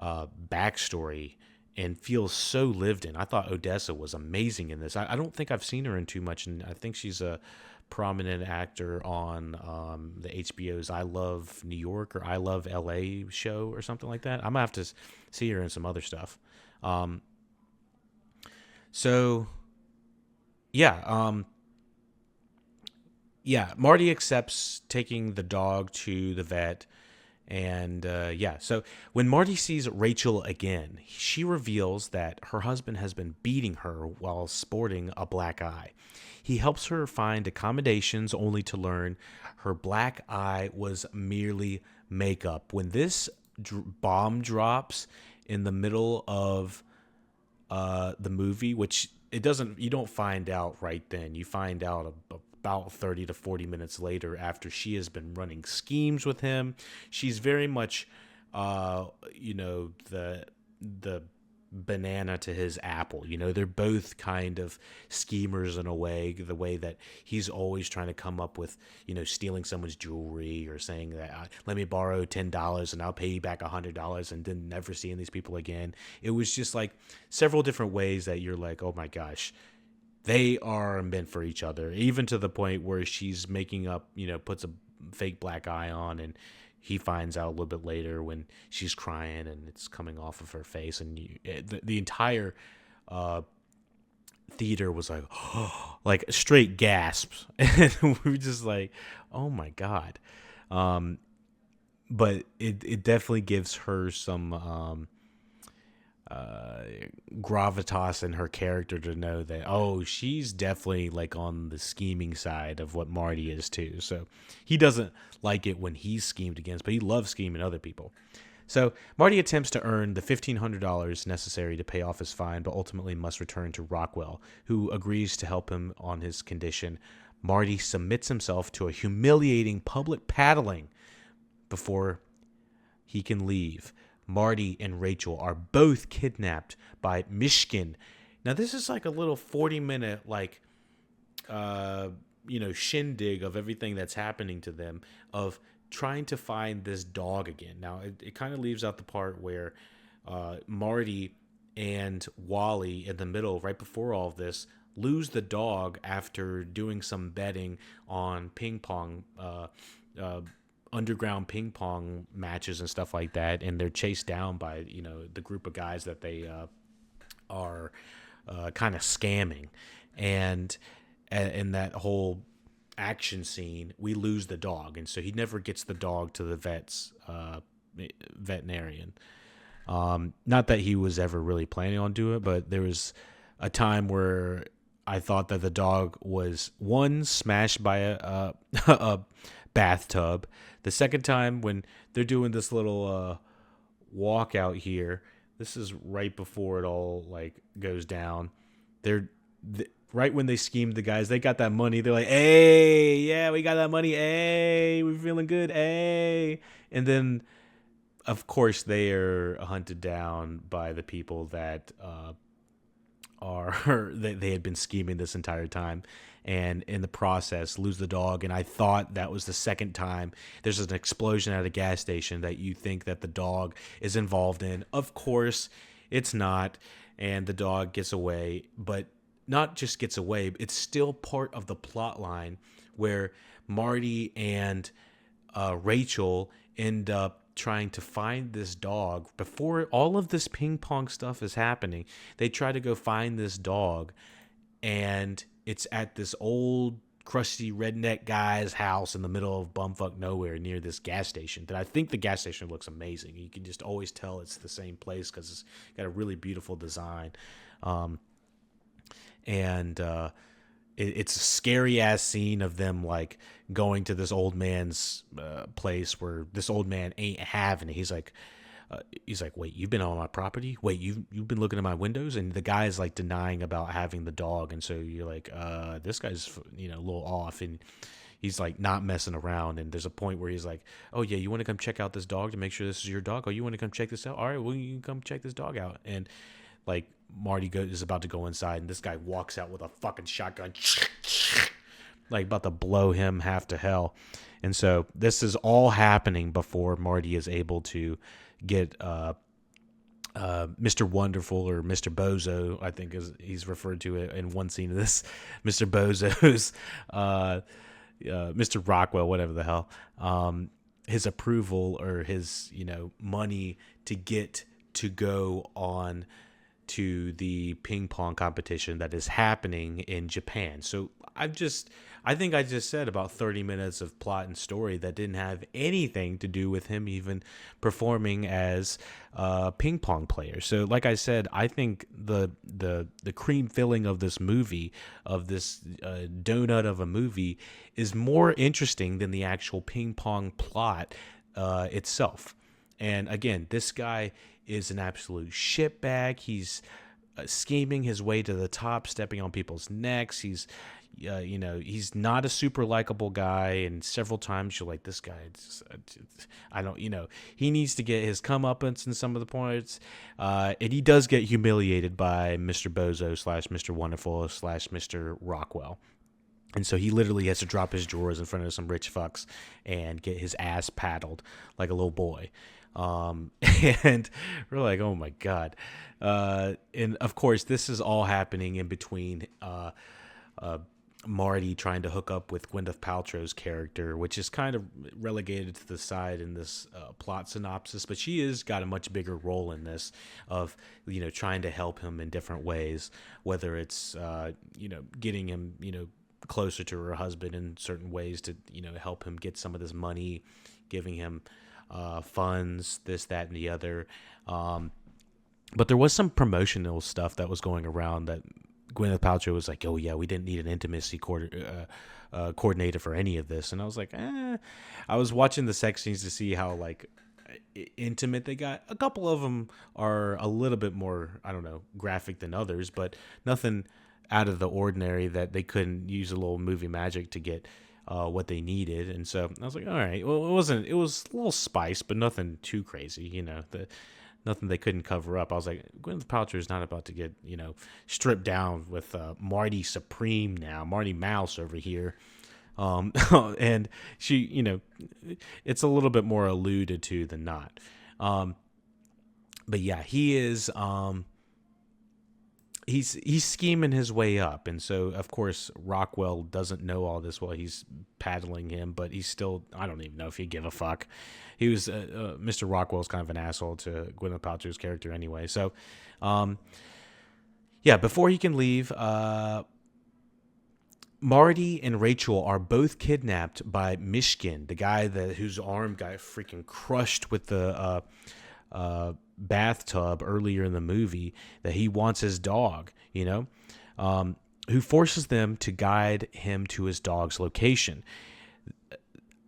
backstory and feels so lived in. I thought Odessa was amazing in this. I don't think I've seen her in too much, and I think she's a prominent actor on the HBO's I Love New York or I Love LA show or something like that. I'm gonna have to see her in some other stuff. Marty accepts taking the dog to the vet. And so when Marty sees Rachel again, she reveals that her husband has been beating her while sporting a black eye. He helps her find accommodations only to learn her black eye was merely makeup. When this bomb drops in the middle of the movie, which you don't find out right then. You find out about 30 to 40 minutes later after she has been running schemes with him. She's very much, the banana to his apple. They're both kind of schemers in a way, the way that he's always trying to come up with, stealing someone's jewelry or saying that, let me borrow $10 and I'll pay you back $100 and then never seeing these people again. It was just like several different ways that you're like, oh my gosh, they are meant for each other, even to the point where she's making up, puts a fake black eye on, and he finds out a little bit later when she's crying and it's coming off of her face. And the entire theater was like, oh, like straight gasps. And we were just like, oh my God. But it definitely gives her some gravitas in her character to know that, oh, she's definitely like on the scheming side of what Marty is too. So he doesn't like it when he's schemed against, but he loves scheming other people. So Marty attempts to earn the $1,500 necessary to pay off his fine, but ultimately must return to Rockwell, who agrees to help him on his condition Marty submits himself to a humiliating public paddling before he can leave. Marty and Rachel are both kidnapped by Mishkin. Now, this is like a little 40-minute, shindig of everything that's happening to them, of trying to find this dog again. Now, it kind of leaves out the part where Marty and Wally in the middle, right before all of this, lose the dog after doing some betting on ping pong, underground ping pong matches and stuff like that, and they're chased down by the group of guys that they are kind of scamming, and in that whole action scene, we lose the dog, and so he never gets the dog to the veterinarian. Not that he was ever really planning on doing it, but there was a time where I thought that the dog was, one, smashed by a bathtub. The second time, when they're doing this little walk out here, this is right before it all goes down. Right when they schemed the guys, they got that money. They're like, "Hey, yeah, we got that money. Hey, we're feeling good. Hey," and then, of course, they are hunted down by the people that they had been scheming this entire time, and in the process lose the dog. And I thought that was the second time there's an explosion at a gas station that you think that the dog is involved in. Of course, it's not, and the dog gets away, but not just gets away, it's still part of the plot line where Marty and Rachel end up trying to find this dog. Before all of this ping pong stuff is happening, they try to go find this dog, and it's at this old crusty redneck guy's house in the middle of bumfuck nowhere near this gas station. That I think the gas station looks amazing. You can just always tell it's the same place because it's got a really beautiful design. It's a scary ass scene of them going to this old man's place where this old man ain't having it. He's like, "Wait, you've been on my property? Wait, you've been looking at my windows?" And the guy is denying about having the dog, and so you're like, this guy's a little off, and he's not messing around. And there's a point where he's like, "Oh yeah, you want to come check out this dog to make sure this is your dog? Oh, you want to come check this out? All right, well, you can come check this dog out." And Marty is about to go inside, and this guy walks out with a fucking shotgun, about to blow him half to hell. And so this is all happening before Marty is able to get Mr. Wonderful, or Mr. Bozo, I think he's referred to it in one scene of this. Mr. Bozo's, Mr. Rockwell, whatever the hell, his approval or his money to get to go on to the ping pong competition that is happening in Japan. So I think I just said about 30 minutes of plot and story that didn't have anything to do with him even performing as a ping pong player. So like I said, I think the cream filling of this movie, of this donut of a movie, is more interesting than the actual ping pong plot itself. And again, this guy is an absolute shitbag. He's scheming his way to the top, stepping on people's necks. He's not a super likable guy, and several times you're like, this guy, he needs to get his comeuppance in some of the points, and he does get humiliated by Mr. Bozo / Mr. Wonderful / Mr. Rockwell. And so he literally has to drop his drawers in front of some rich fucks and get his ass paddled like a little boy. And we're like, oh my God. And of course, this is all happening in between Marty trying to hook up with Gwyneth Paltrow's character, which is kind of relegated to the side in this plot synopsis, but she has got a much bigger role in this, of trying to help him in different ways, whether it's getting him closer to her husband in certain ways to help him get some of this money, giving him funds, this, that, and the other. But there was some promotional stuff that was going around that Gwyneth Paltrow was like, "Oh yeah, we didn't need an intimacy coordinator for any of this." And I was like, I was watching the sex scenes to see how intimate they got. A couple of them are a little bit more, I don't know, graphic than others, but nothing out of the ordinary that they couldn't use a little movie magic to get what they needed. And so I was like, all right, well, it was a little spice, but nothing too crazy, nothing they couldn't cover up. I was like, Gwyneth Paltrow is not about to get, stripped down with Marty Supreme now, Marty Mouse over here. And she, it's a little bit more alluded to than not. But yeah, he is, he's scheming his way up. And so of course Rockwell doesn't know all this while he's paddling him, but he's still, I don't even know if he give a fuck. He was, Mr. Rockwell's kind of an asshole to Gwyneth Paltrow's character anyway. So, yeah, before he can leave, Marty and Rachel are both kidnapped by Mishkin, the guy whose arm got freaking crushed with the bathtub earlier in the movie, that he wants his dog, who forces them to guide him to his dog's location.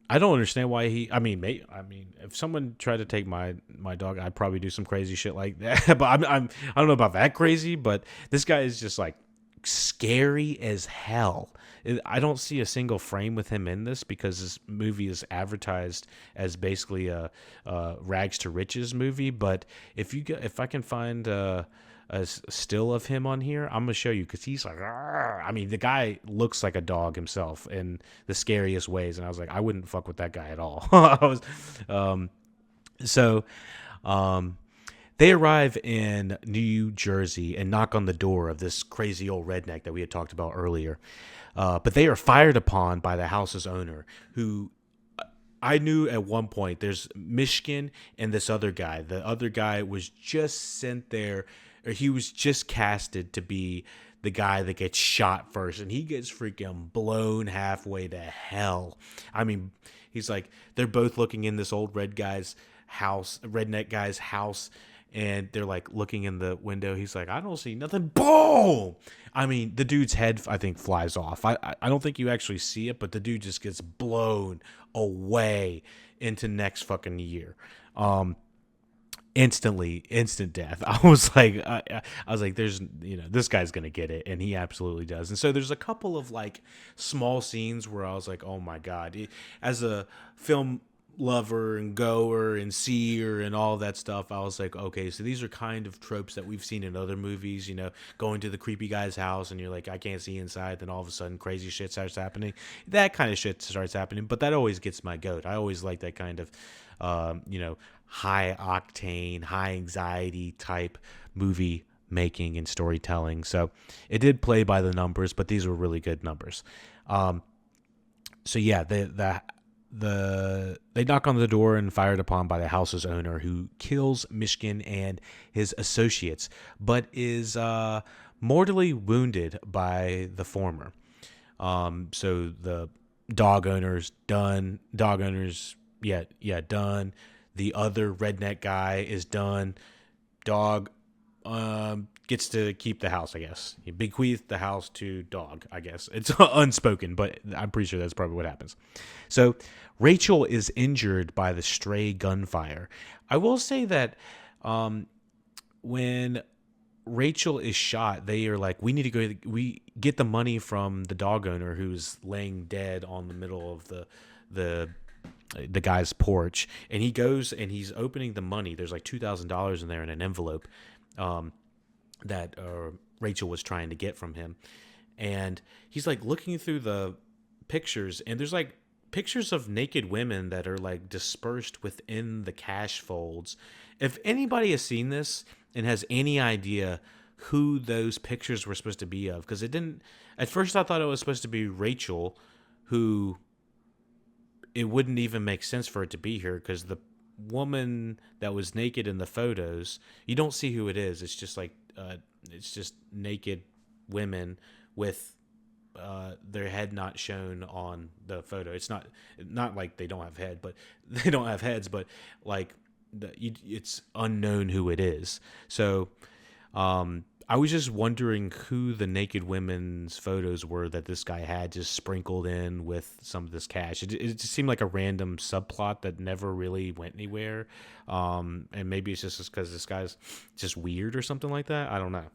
I don't understand why if someone tried to take my dog, I'd probably do some crazy shit like that. But I don't know about that crazy, but this guy is just like scary as hell. I don't see a single frame with him in this because this movie is advertised as basically a rags to riches movie. But if I can find a still of him on here, I'm gonna show you, because he's like, the guy looks like a dog himself in the scariest ways, and I was like, I wouldn't fuck with that guy at all. They arrive in New Jersey and knock on the door of this crazy old redneck that we had talked about earlier. But they are fired upon by the house's owner, who I knew at one point there's Mishkin and this other guy. The other guy was just sent there, or he was just casted to be the guy that gets shot first, and he gets freaking blown halfway to hell. He's like, they're both looking in this old redneck guy's house, and they're like looking in the window. He's like, I don't see nothing. Boom! The dude's head, I think, flies off. I don't think you actually see it, but the dude just gets blown away into next fucking year. Instant death. I was like, there's, this guy's gonna get it, and he absolutely does. And so there's a couple of like small scenes where I was like, oh my god, as a film lover and goer and seer and all that stuff, I was like, okay, so these are kind of tropes that we've seen in other movies, going to the creepy guy's house and you're like, I can't see inside, then all of a sudden crazy shit starts happening. That kind of shit starts happening, but that always gets my goat. I always like that kind of high octane, high anxiety type movie making and storytelling. So it did play by the numbers, but these were really good numbers. So yeah, they knock on the door and fired upon by the house's owner, who kills Mishkin and his associates, but is mortally wounded by the former. So the dog owner's done. Done. The other redneck guy is done. Dog gets to keep the house, I guess. He bequeathed the house to dog, I guess. It's unspoken, but I'm pretty sure that's probably what happens. So Rachel is injured by the stray gunfire. I will say that when Rachel is shot, they are like, we need to we get the money from the dog owner who's laying dead on the middle of the guy's porch, and he goes and he's opening the money. There's like $2,000 in there in an envelope that Rachel was trying to get from him, and he's like looking through the pictures, and there's like pictures of naked women that are like dispersed within the cash folds. If anybody has seen this and has any idea who those pictures were supposed to be of, because it didn't, at first I thought it was supposed to be Rachel, who it wouldn't even make sense for it to be here, because the woman that was naked in the photos, you don't see who it is. It's just like it's just naked women with their head not shown on the photo. It's not like they don't have head, but they don't have heads, but like it's unknown who it is. So I was just wondering who the naked women's photos were that this guy had just sprinkled in with some of this cash. It just seemed like a random subplot that never really went anywhere. And maybe it's just because this guy's just weird or something like that. I don't know.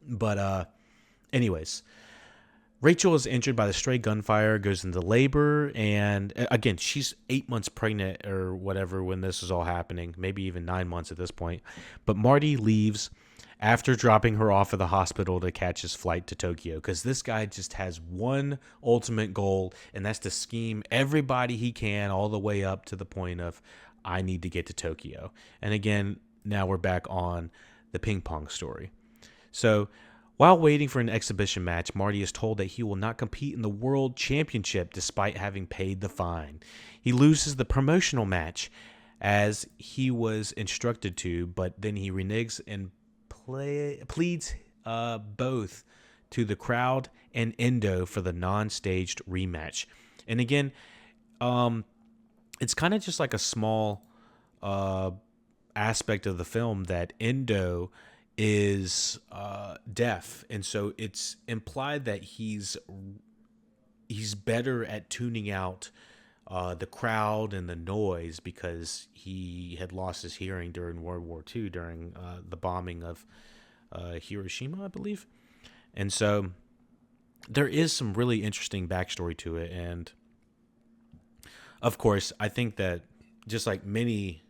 But anyways, Rachel is injured by the stray gunfire, goes into labor, and again, she's 8 months pregnant or whatever when this is all happening, maybe even 9 months at this point. But Marty leaves after dropping her off at the hospital to catch his flight to Tokyo, because this guy just has one ultimate goal, and that's to scheme everybody he can all the way up to the point of, I need to get to Tokyo. And again, now we're back on the ping pong story. So while waiting for an exhibition match, Marty is told that he will not compete in the World Championship despite having paid the fine. He loses the promotional match as he was instructed to, but then he reneges and pleads both to the crowd and Endo for the non-staged rematch. And again, it's kind of just like a small aspect of the film that Endo is deaf, and so it's implied that he's better at tuning out the crowd and the noise because he had lost his hearing during World War II during the bombing of Hiroshima, I believe. And so there is some really interesting backstory to it, and of course I think that just like many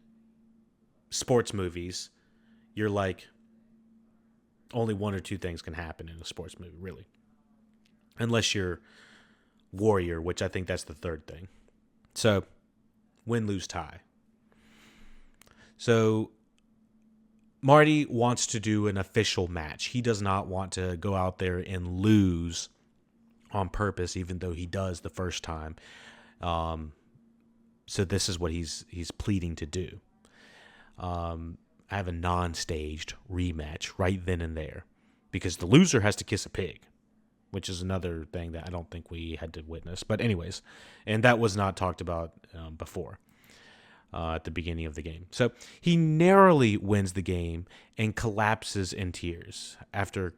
sports movies, you're like, only one or two things can happen in a sports movie, really. Unless you're Warrior, which I think that's the third thing. So, win, lose, tie. So, Marty wants to do an official match. He does not want to go out there and lose on purpose, even though he does the first time. So this is what he's pleading to do. Have a non-staged rematch right then and there, because the loser has to kiss a pig, which is another thing that I don't think we had to witness. But anyways, and that was not talked about before at the beginning of the game. So he narrowly wins the game and collapses in tears. After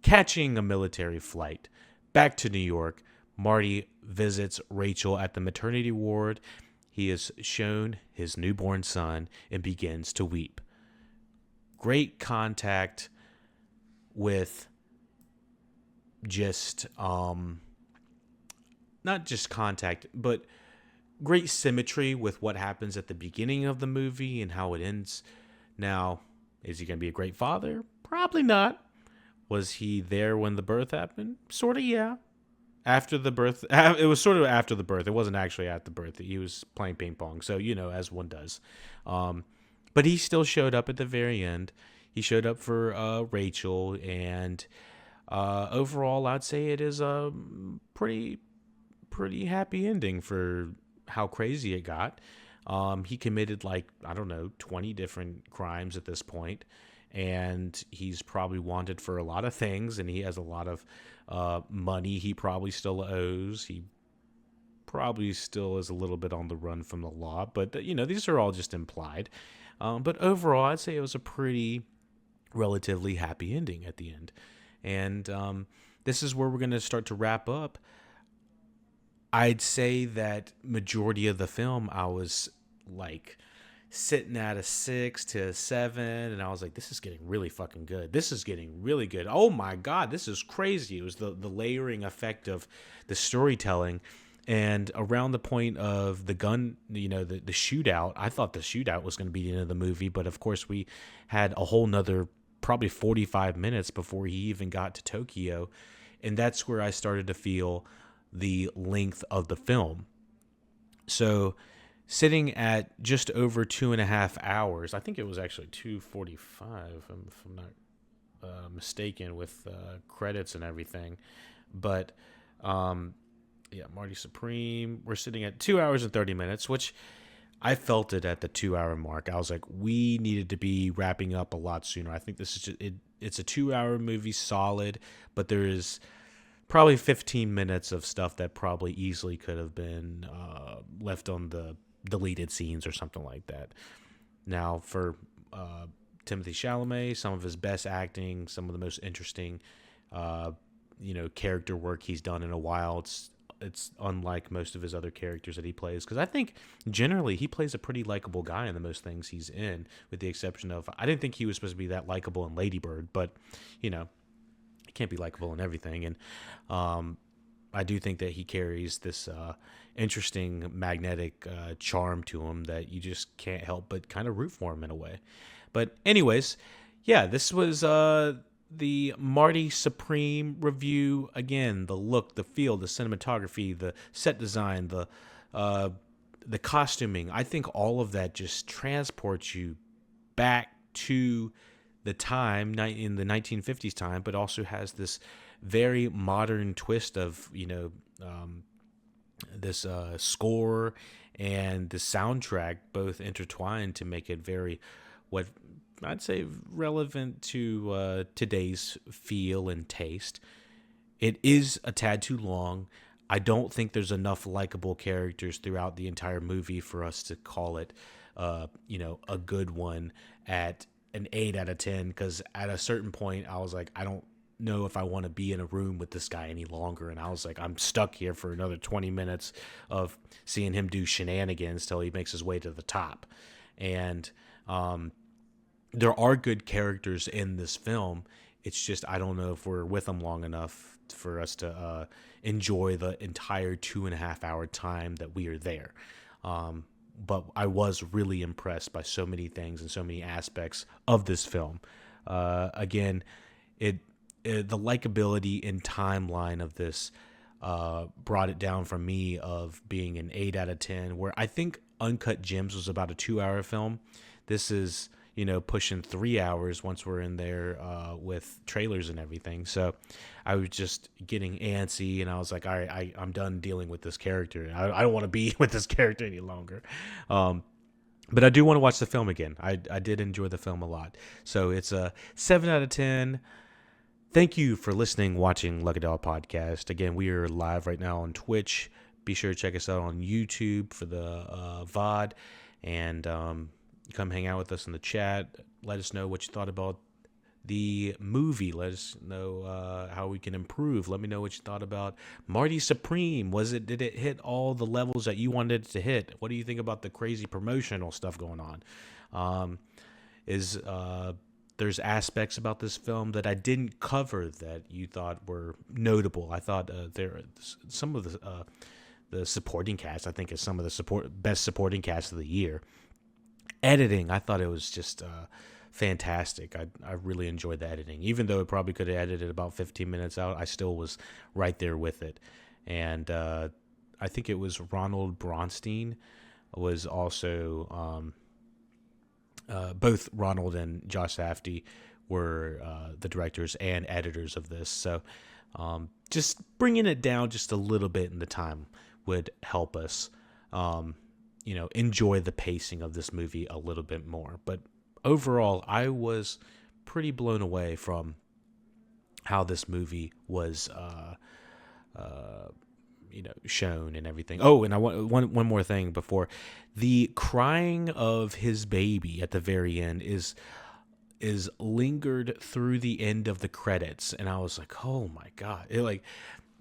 catching a military flight back to New York, Marty visits Rachel at the maternity ward. He is shown his newborn son and begins to weep. Great contact with just, not just contact, but great symmetry with what happens at the beginning of the movie and how it ends. Now, is he going to be a great father? Probably not. Was he there when the birth happened? Sort of, yeah. After the birth, it was sort of after the birth. It wasn't actually at the birth. He was playing ping pong, so, as one does. But he still showed up at the very end. He showed up for Rachel, and overall, I'd say it is a pretty happy ending for how crazy it got. He committed 20 different crimes at this point, and he's probably wanted for a lot of things, and he has a lot of money he probably still owes. He probably still is a little bit on the run from the law, but these are all just implied. But overall, I'd say it was a pretty relatively happy ending at the end. And this is where we're going to start to wrap up. I'd say that majority of the film, I was like sitting at a 6 to a 7, and I was like, this is getting really fucking good. This is getting really good. Oh my God, this is crazy. It was the layering effect of the storytelling. And around the point of the gun, the shootout, I thought the shootout was going to be the end of the movie. But of course, we had a whole nother probably 45 minutes before he even got to Tokyo. And that's where I started to feel the length of the film. So sitting at just over 2.5 hours, I think it was actually 2:45, if I'm not mistaken, with credits and everything. But yeah, Marty Supreme. We're sitting at 2 hours and 30 minutes, which I felt it at the 2-hour mark. I was like, we needed to be wrapping up a lot sooner. I think this is just, it's a 2-hour movie, solid, but there is probably 15 minutes of stuff that probably easily could have been left on the deleted scenes or something like that. Now, for Timothée Chalamet, some of his best acting, some of the most interesting, character work he's done in a while. It's unlike most of his other characters that he plays, because I think generally he plays a pretty likable guy in the most things he's in, with the exception of, I didn't think he was supposed to be that likable in Lady Bird, but he can't be likable in everything. And I do think that he carries this interesting magnetic charm to him that you just can't help but kind of root for him in a way. But anyways, yeah, this was the Marty Supreme review. Again, the look, the feel, the cinematography, the set design, the costuming. I think all of that just transports you back to the time in the 1950s time, but also has this very modern twist of this score and the soundtrack both intertwined to make it very, what I'd say, relevant to today's feel and taste. It is a tad too long. I don't think there's enough likable characters throughout the entire movie for us to call it, a good one at an 8 out of 10. Because at a certain point, I was like, I don't know if I want to be in a room with this guy any longer. And I was like, I'm stuck here for another 20 minutes of seeing him do shenanigans till he makes his way to the top. And there are good characters in this film. It's just, I don't know if we're with them long enough for us to enjoy the entire 2.5 hour time that we are there. But I was really impressed by so many things and so many aspects of this film. Again, the likability and timeline of this brought it down for me of being an 8 out of 10, where I think Uncut Gems was about a 2-hour film. This is, pushing 3 hours once we're in there with trailers and everything. So I was just getting antsy, and I was like, all right, I'm done dealing with this character. I don't want to be with this character any longer. But I do want to watch the film again. I did enjoy the film a lot. So it's a 7 out of 10. Thank you for listening, watching LuckyDog Podcast. Again, we are live right now on Twitch. Be sure to check us out on YouTube for the VOD. And come hang out with us in the chat. Let us know what you thought about the movie. Let us know how we can improve. Let me know what you thought about Marty Supreme. Did it hit all the levels that you wanted it to hit? What do you think about the crazy promotional stuff going on? There's aspects about this film that I didn't cover that you thought were notable. I thought there some of the supporting cast, I think, is some of the best supporting cast of the year. Editing, I thought it was just fantastic. I really enjoyed the editing. Even though it probably could have edited about 15 minutes out, I still was right there with it. And I think it was Ronald Bronstein was also, both Ronald and Josh Safdie were the directors and editors of this. So just bringing it down just a little bit in the time would help us enjoy the pacing of this movie a little bit more. But overall, I was pretty blown away from how this movie was, shown and everything. Oh, and I want one more thing before. The crying of his baby at the very end is lingered through the end of the credits, and I was like, oh my God.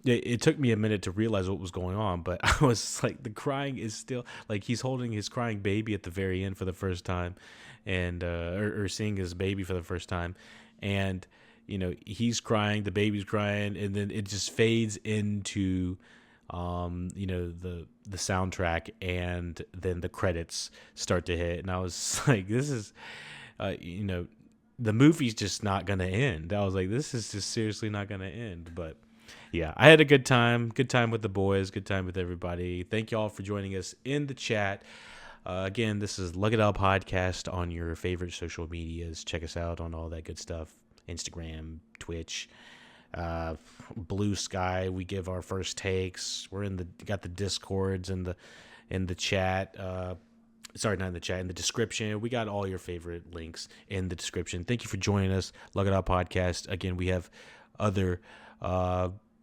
It took me a minute to realize what was going on, but I was like, the crying is still, like, he's holding his crying baby at the very end for the first time, and or seeing his baby for the first time, and he's crying, the baby's crying, and then it just fades into the soundtrack, and then the credits start to hit, and I was like, this is the movie's just not gonna end. I was like, this is just seriously not gonna end. But yeah, I had a good time with the boys, good time with everybody. Thank you all for joining us in the chat. Again, this is LuckyDog Podcast on your favorite social medias. Check us out on all that good stuff. Instagram, Twitch, Blue Sky. We give our first takes. We're got the Discords in the chat. Sorry, not in the chat, in the description. We got all your favorite links in the description. Thank you for joining us, LuckyDog Podcast. Again, we have other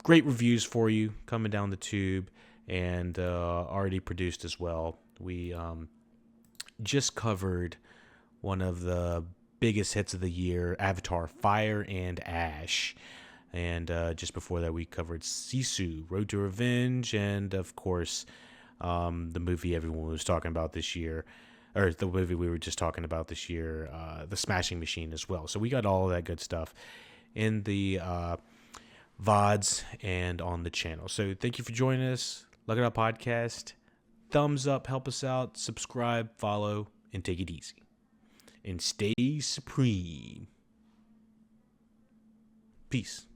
great reviews for you coming down the tube, and already produced as well. We just covered one of the biggest hits of the year, Avatar: Fire and Ash. And just before that, we covered Sisu, Road to Revenge, and of course, the movie everyone was talking about this year, or the movie we were just talking about this year, The Smashing Machine as well. So we got all of that good stuff in the VODs and on the channel. So thank you for joining us. Look at our podcast. Thumbs up, help us out. Subscribe, follow, and take it easy. And stay supreme. Peace.